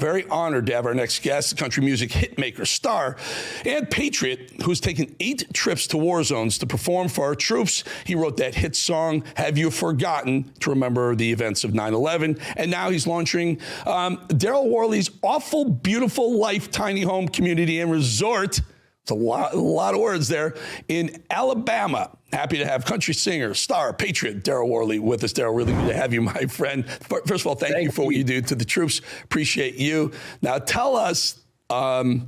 very honored to have our next guest, the country music hitmaker, star, and patriot who's taken 8 trips to war zones to perform for our troops. He wrote that hit song, Have You Forgotten, to remember the events of 9/11. And now he's launching Darryl Worley's Awful Beautiful Life Tiny Home Community and Resort. It's a lot of words there, in Alabama. Happy to have country singer, star, patriot Darryl Worley with us. Darryl, really good to have you, my friend. First of all, thank you for what you do to the troops. Appreciate you. Now, tell us, tell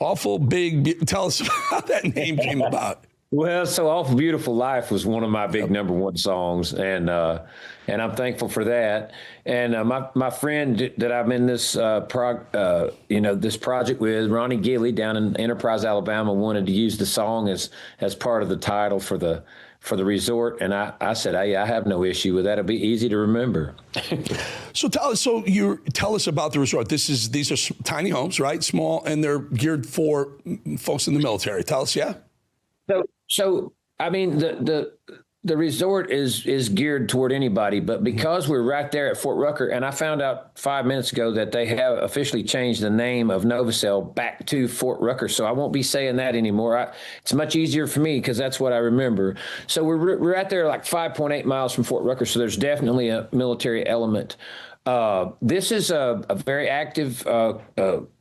us how that name came about. Well, so Awful Beautiful Life was one of my big #1 songs, and I'm thankful for that. And my friend that I'm in this this project with, Ronnie Gilly down in Enterprise, Alabama, wanted to use the song as part of the title for the resort, and I said, hey, I have no issue with that. It'll be easy to remember. So tell us about the resort. These are tiny homes, right? Small, and they're geared for folks in the military. Tell us, yeah. So I mean, the resort is geared toward anybody, but because we're right there at Fort Rucker, and I found out 5 minutes ago that they have officially changed the name of Novacell back to Fort Rucker, so I won't be saying that anymore. It's much easier for me because that's what I remember. So we're right there, like 5.8 miles from Fort Rucker, so there's definitely a military element. This is a very active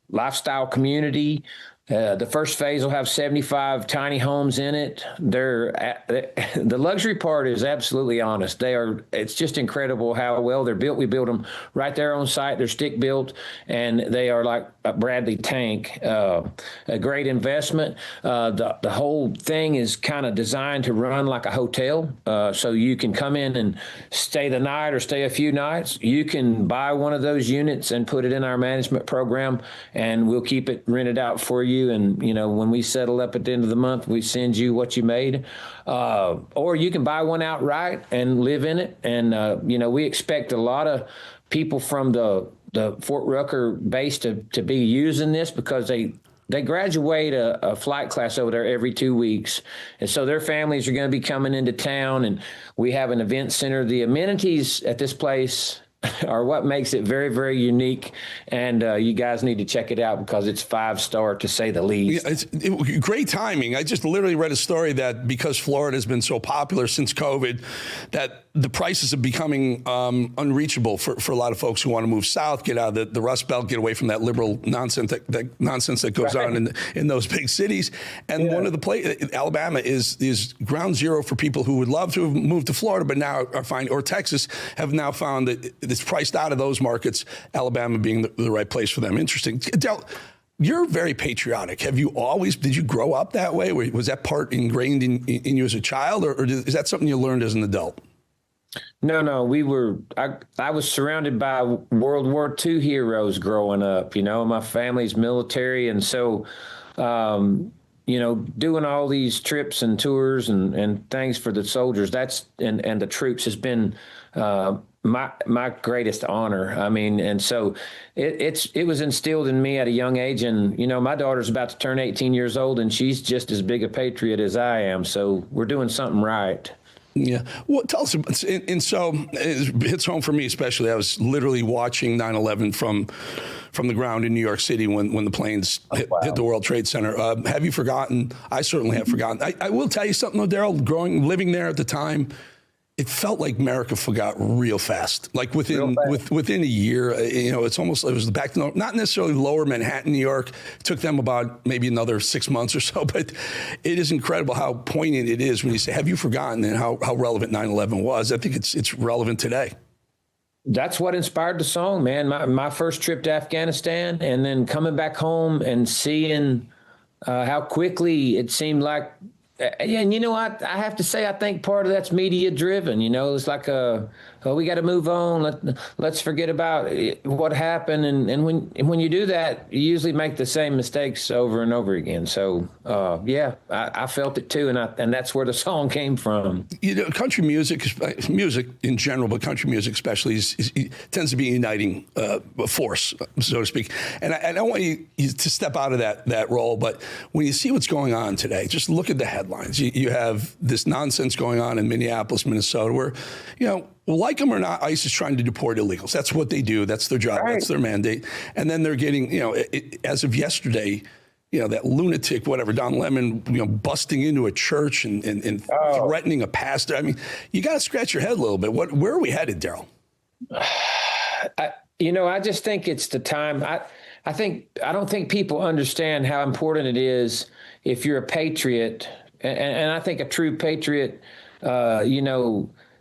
lifestyle community. The first phase will have 75 tiny homes in it. The luxury part is absolutely honest. It's just incredible how well they're built. We built them right there on site. They're stick built, and they are like a Bradley tank. A great investment. The whole thing is kind of designed to run like a hotel. So you can come in and stay the night or stay a few nights. You can buy one of those units and put it in our management program, and we'll keep it rented out for you. And, when we settle up at the end of the month, we send you what you made. Or you can buy one outright and live in it. And, we expect a lot of people from the Fort Rucker base to be using this because they graduate a flight class over there every 2 weeks. And so their families are going to be coming into town, and we have an event center. The amenities at this place are what makes it very, very unique. And you guys need to check it out because it's 5-star to say the least. Yeah, it's great timing. I just literally read a story that because Florida has been so popular since COVID, that the prices are becoming unreachable for a lot of folks who want to move south, get out of the Rust Belt, get away from that liberal nonsense that goes on in those big cities. And one of the Alabama is ground zero for people who would love to have moved to Florida, but now are finding, or Texas, have now found that it's priced out of those markets, Alabama being the right place for them. Interesting. Darryl, you're very patriotic. Did you grow up that way? Was that part ingrained in you as a child, or is that something you learned as an adult? No, I was surrounded by World War II heroes growing up. My family's military. And so, doing all these trips and tours and things for the soldiers, and the troops has been, my greatest honor. I mean, and so it was instilled in me at a young age. And, my daughter's about to turn 18 years old, and she's just as big a patriot as I am. So we're doing something right. Yeah. Well, tell us. And so it hits home for me, especially. I was literally watching 9/11 from the ground in New York City when the planes hit the World Trade Center. Have you forgotten? I certainly have forgotten. I will tell you something, though, Darryl. Living there at the time, it felt like America forgot real fast. Like within a year, it was back to not necessarily lower Manhattan, New York. It took them about maybe another 6 months or so, but it is incredible how poignant it is when you say, have you forgotten, and how relevant 9/11 was. I think it's relevant today. That's what inspired the song, man. My first trip to Afghanistan, and then coming back home and seeing how quickly it seemed like. And you know what? I have to say, I think part of that's media driven. It's like we got to move on. Let's forget about what happened. And when you do that, you usually make the same mistakes over and over again. So I felt it too, and that's where the song came from. Country music in general, but country music especially tends to be a uniting force, so to speak. And I don't want you to step out of that role, but when you see what's going on today, just look at the headlines. You have this nonsense going on in Minneapolis, Minnesota, where Well, like them or not, ICE is trying to deport illegals. That's what they do. That's their job. Right. That's their mandate. And then they're getting, as of yesterday, that lunatic, whatever, Don Lemon, busting into a church and threatening a pastor. I mean, you got to scratch your head a little bit. Where are we headed, Darryl? I just think it's the time. I don't think people understand how important it is if you're a patriot, and I think a true patriot,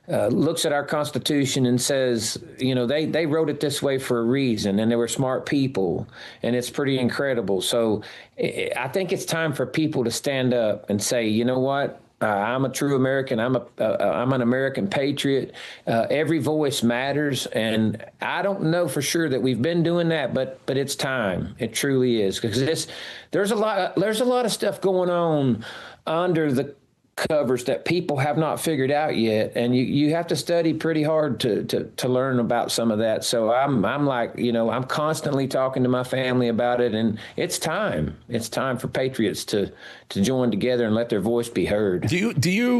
looks at our Constitution and says, they wrote it this way for a reason, and they were smart people, and it's pretty incredible. So I think it's time for people to stand up and say, you know what? I'm a true American. I'm an American patriot. Every voice matters, and I don't know for sure that we've been doing that, but it's time. It truly is, because there's a lot of stuff going on under the covers that people have not figured out yet, and you have to study pretty hard to learn about some of that. So I'm like, I'm constantly talking to my family about it, and it's time for patriots to join together and let their voice be heard. Do you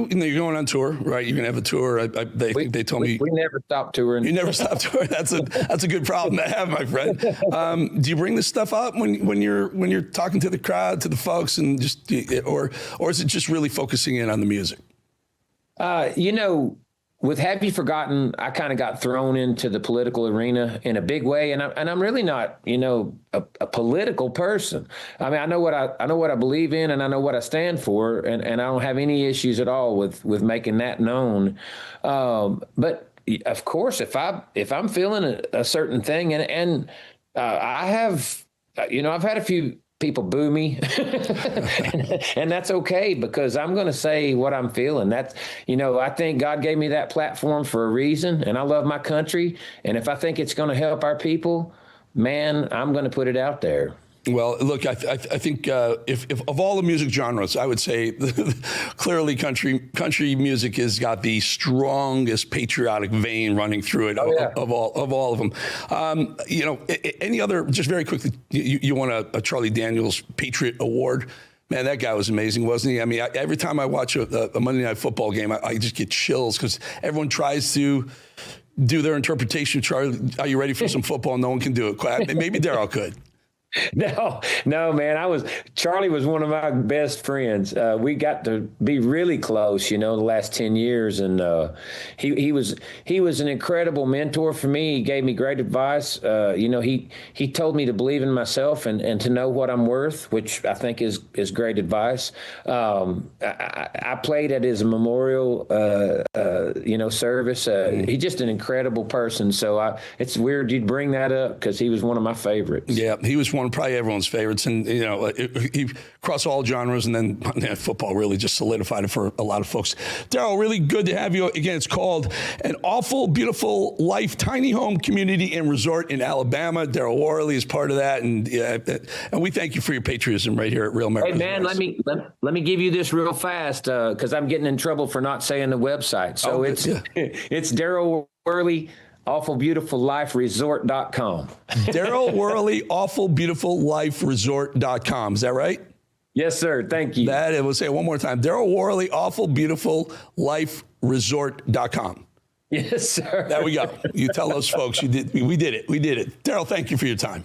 you're going on tour, right? You're gonna have a tour. They told me we never stop touring. You never stop touring. That's a good problem to have, my friend. Do you bring this stuff up when you're talking to the crowd, to the folks, and just or is it just really focusing in on the music? With Have You Forgotten, I kind of got thrown into the political arena in a big way, and I'm really not, a political person. I mean, I know what I believe in, and I know what I stand for, and I don't have any issues at all with making that known. But of course, if I'm feeling a certain thing, and I have, I've had a few people boo me and that's okay, because I'm going to say what I'm feeling. That's, I think God gave me that platform for a reason, and I love my country. And if I think it's going to help our people, man, I'm going to put it out there. Well, look, I think if of all the music genres, I would say clearly country music has got the strongest patriotic vein running through it of all of them. Any other, just very quickly, you won a Charlie Daniels Patriot Award. Man, that guy was amazing, wasn't he? I mean, every time I watch a Monday Night Football game, I just get chills, because everyone tries to do their interpretation of Charlie. Are you ready for some football? No one can do it. Maybe Darryl could. No, man. Charlie was one of my best friends. We got to be really close, the last 10 years. And he was an incredible mentor for me. He gave me great advice. He told me to believe in myself and to know what I'm worth, which I think is great advice. I played at his memorial, service. He's just an incredible person. So it's weird you'd bring that up, because he was one of my favorites. Yeah, he was probably everyone's favorites, and he across all genres, and then football really just solidified it for a lot of folks. Darryl, really good to have you again. It's called An Awful Beautiful Life Tiny Home Community and Resort in Alabama. Darryl Worley is part of that, and we thank you for your patriotism right here at Real America. Hey man, let me give you this real fast, because I'm getting in trouble for not saying the website. So it's Darryl Worley, awfulbeautifulliferesort.com. Darryl Worley, awfulbeautifulliferesort.com. Is that right? Yes, sir. Thank you. We'll say it one more time. Darryl Worley, awfulbeautifulliferesort.com. Yes, sir. There we go. You tell those folks we did it. Darryl, thank you for your time.